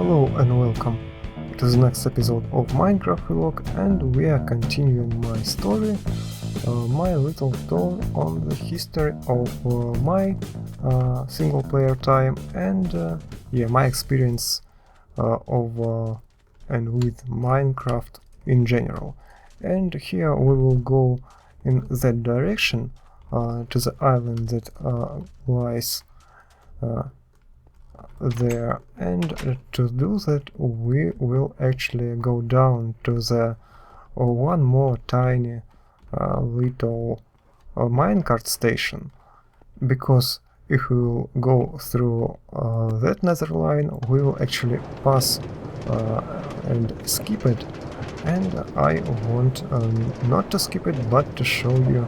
Hello and welcome to the next episode of Minecraft Vlog, and we are continuing my story, my little tour on the history of my single player time and my experience of and with Minecraft in general. And here we will go in that direction to the island that lies there, and to do that we will actually go down to the one more tiny little minecart station, because if we will go through that nether line we will actually pass and skip it, and I want not to skip it but to show you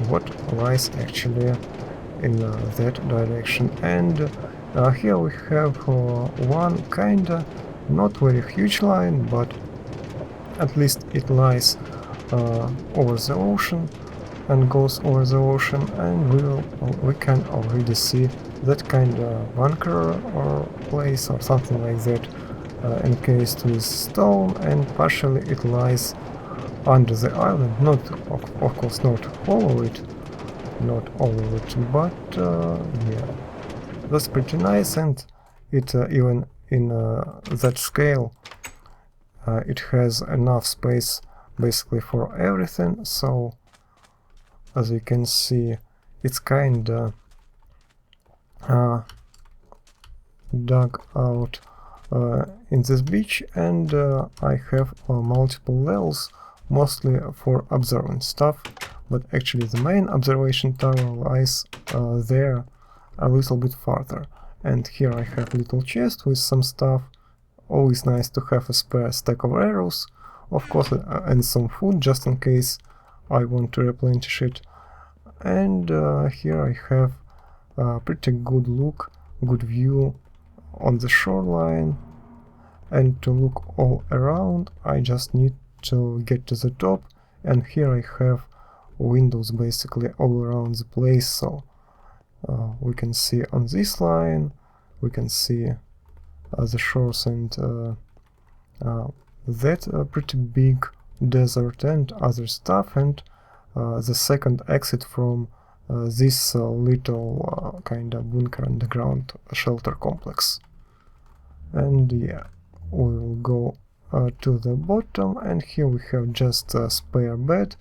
what lies actually in that direction. And here we have one kinda not very huge line, but at least it lies over the ocean and goes over the ocean, and we can already see that kind of bunker or place or something like that, encased with stone, and partially it lies under the island, not of course not all of it, but yeah, that's pretty nice. And it even in that scale it has enough space basically for everything. So as you can see, it's kinda dug out in this beach, and I have multiple levels, mostly for observing stuff, but actually the main observation tower lies there a little bit farther. And here I have a little chest with some stuff. Always nice to have a spare stack of arrows, of course, and some food just in case I want to replenish it. And here I have a pretty good view on the shoreline, and to look all around I just need to get to the top, and here I have windows basically all around the place. So we can see on this line, we can see the shores and that pretty big desert and other stuff, and the second exit from this little kind of bunker underground shelter complex. And yeah, we will go to the bottom, and here we have just a spare bed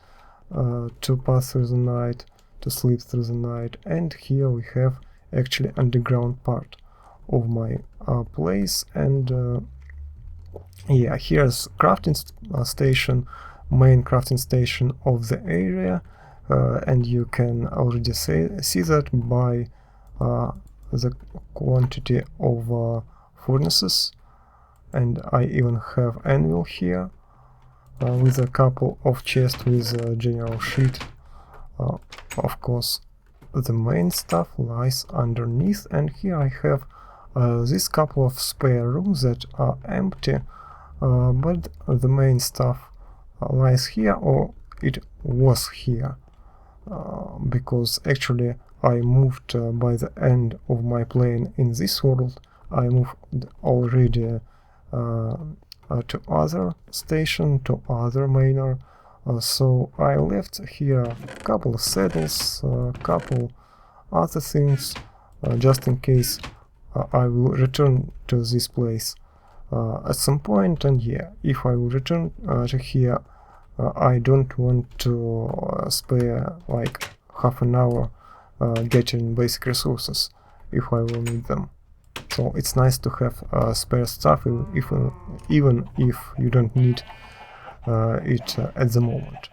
to pass through the night, to sleep through the night. And here we have actually underground part of my place, and yeah, here's crafting station, main crafting station of the area, and you can already see that by the quantity of furnaces. And I even have anvil here with a couple of chests with a general sheet. Of course, the main stuff lies underneath, and here I have this couple of spare rooms that are empty, but the main stuff lies here, or it was here, because actually I moved by the end of my playing in this world. I moved already to other station, to other manor. So I left here a couple of saddles, a couple other things, just in case I will return to this place at some point. And yeah, if I will return to here, I don't want to spare like half an hour getting basic resources if I will need them. So it's nice to have spare stuff, even if you don't need it at the moment.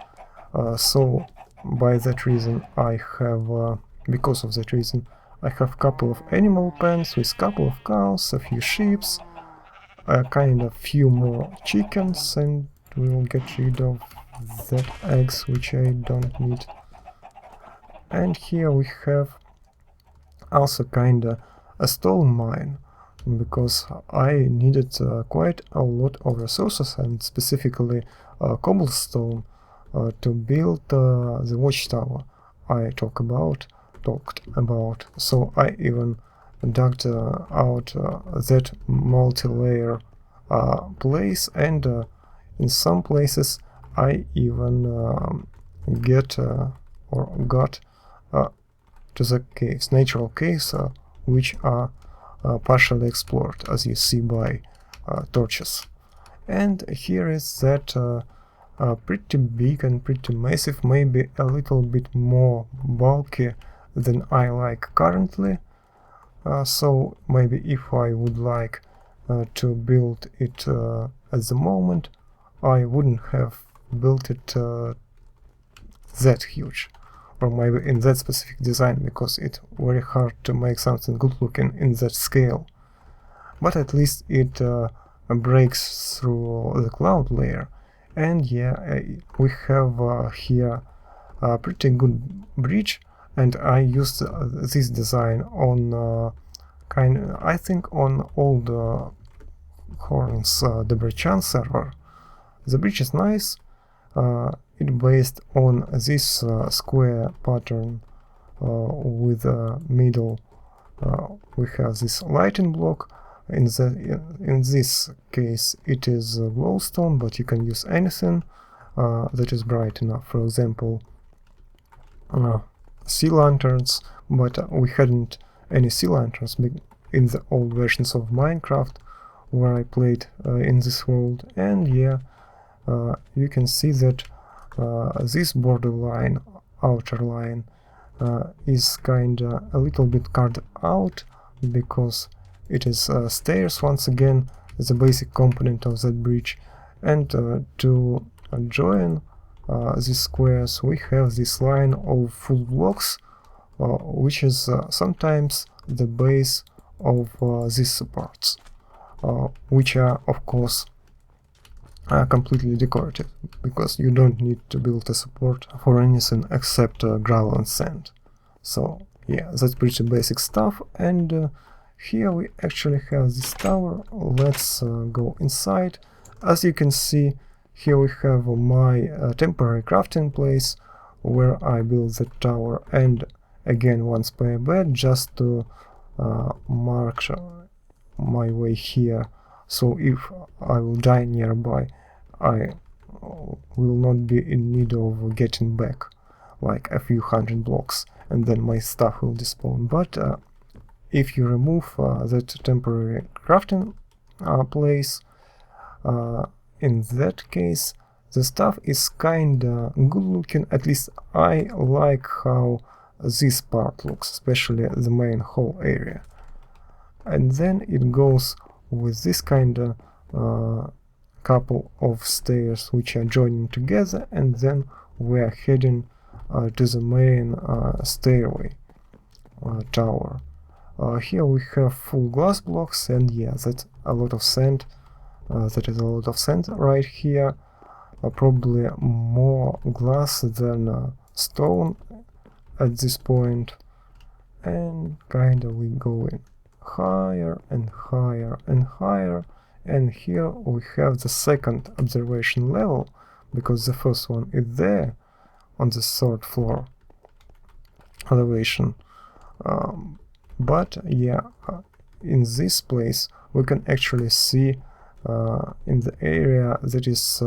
So by that reason I have, because of that reason, I have a couple of animal pens with a couple of cows, a few sheep, a kind of few more chickens, and we will get rid of that eggs which I don't need. And here we have also kinda a stone mine, because I needed quite a lot of resources, and specifically cobblestone, to build the watchtower I talked about. So I even dug out that multi-layer place, and in some places I even got to the caves, natural caves, which are partially explored, as you see by torches. And here is that pretty big and pretty massive, maybe a little bit more bulky than I like currently. So maybe if I would like to build it at the moment, I wouldn't have built it that huge, or maybe in that specific design, because it's very hard to make something good looking in that scale. But at least it breaks through the cloud layer, and yeah, we have here a pretty good bridge, and I used this design on I think on old Horn's Debrecen server. The bridge is nice. It's based on this square pattern with the middle. We have this lighting block. In this case, it is glowstone, but you can use anything that is bright enough. For example, sea lanterns, but we hadn't any sea lanterns in the old versions of Minecraft where I played in this world. And yeah, you can see that this borderline, outer line, is kinda a little bit carved out, because it is stairs once again, the basic component of that bridge. And to join these squares, we have this line of full blocks, which is sometimes the base of these supports, which are of course completely decorative, because you don't need to build a support for anything except gravel and sand. So yeah, that's pretty basic stuff. And here we actually have this tower. Let's go inside. As you can see, here we have my temporary crafting place where I built the tower, and again one spare bed just to mark my way here, so if I will die nearby, I will not be in need of getting back like a few hundred blocks, and then my stuff will despawn. But if you remove that temporary crafting place, in that case the stuff is kinda good looking. At least I like how this part looks, especially the main hall area. And then it goes with this kinda couple of stairs which are joining together, and then we are heading to the main stairway tower. Here we have full glass blocks, and yeah, that's a lot of sand. That is a lot of sand right here. Probably more glass than stone at this point. And kinda we going higher and higher and higher. And here we have the second observation level, because the first one is there on the third floor elevation. But yeah, in this place we can actually see in the area that is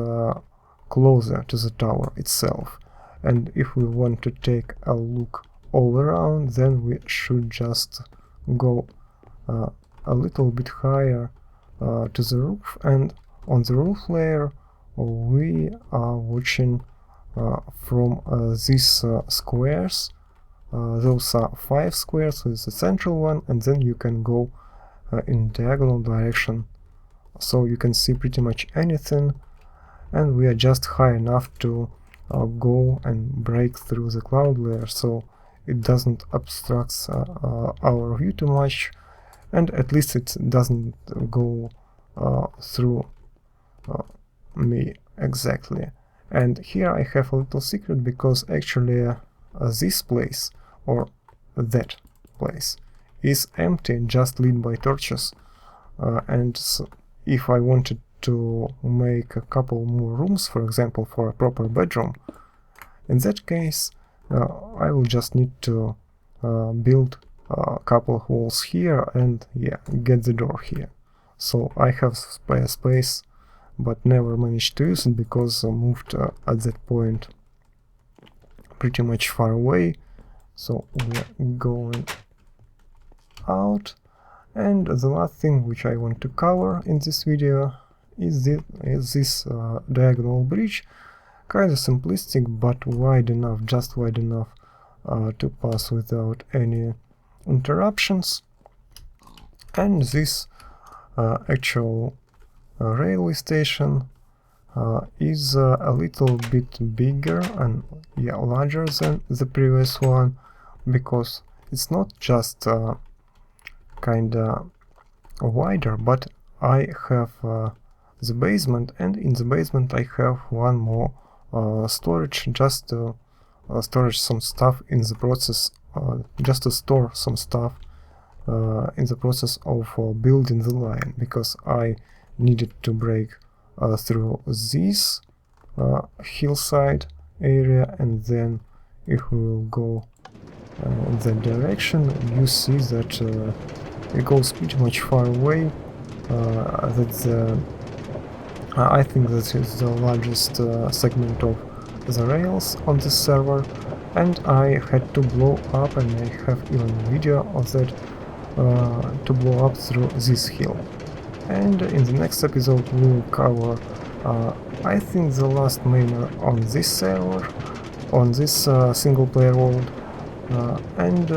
closer to the tower itself. And if we want to take a look all around, then we should just go a little bit higher to the roof, and on the roof layer we are watching from these squares. Those are 5 squares with the central one, and then you can go in diagonal direction, so you can see pretty much anything. And we are just high enough to go and break through the cloud layer, so it doesn't obstruct our view too much, and at least it doesn't go through me exactly. And here I have a little secret, because actually this place, or that place, is empty, just lit by torches. And so if I wanted to make a couple more rooms, for example for a proper bedroom, in that case I will just need to build couple holes here and yeah, get the door here. So I have spare space, but never managed to use it because I moved at that point pretty much far away. So we're going out, and the last thing which I want to cover in this video is this diagonal bridge. Kind of simplistic, but wide enough, just wide enough to pass without any interruptions. And this actual railway station is a little bit bigger and yeah, larger than the previous one, because it's not just kinda wider, but I have the basement, and in the basement I have one more storage, just to storage some stuff in the process, just to store some stuff in the process of building the line, because I needed to break through this hillside area, and then if we will go in that direction, you see that it goes pretty much far away. I think that is the largest segment of the rails on this server, and I had to blow up, and I have even a video of that, to blow up through this hill. And in the next episode we will cover, I think, the last miner on this server, on this single player world, and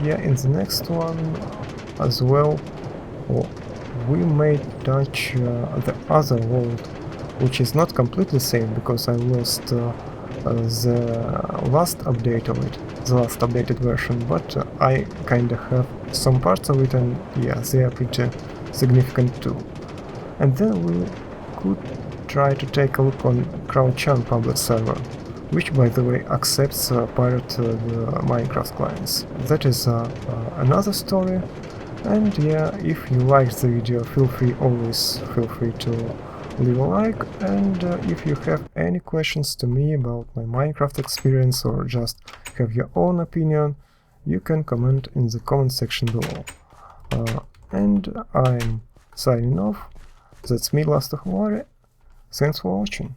yeah, in the next one as well we may touch the other world, which is not completely safe because I lost the last update of it, the last updated version, but I kinda have some parts of it, and yeah, they are pretty significant too. And then we could try to take a look on Crouchan public server, which by the way accepts pirate Minecraft clients. That is another story. And yeah, if you liked the video, always feel free to leave a like, and if you have any questions to me about my Minecraft experience or just have your own opinion, you can comment in the comment section below. And I'm signing off. That's me, LastofAvari. Thanks for watching.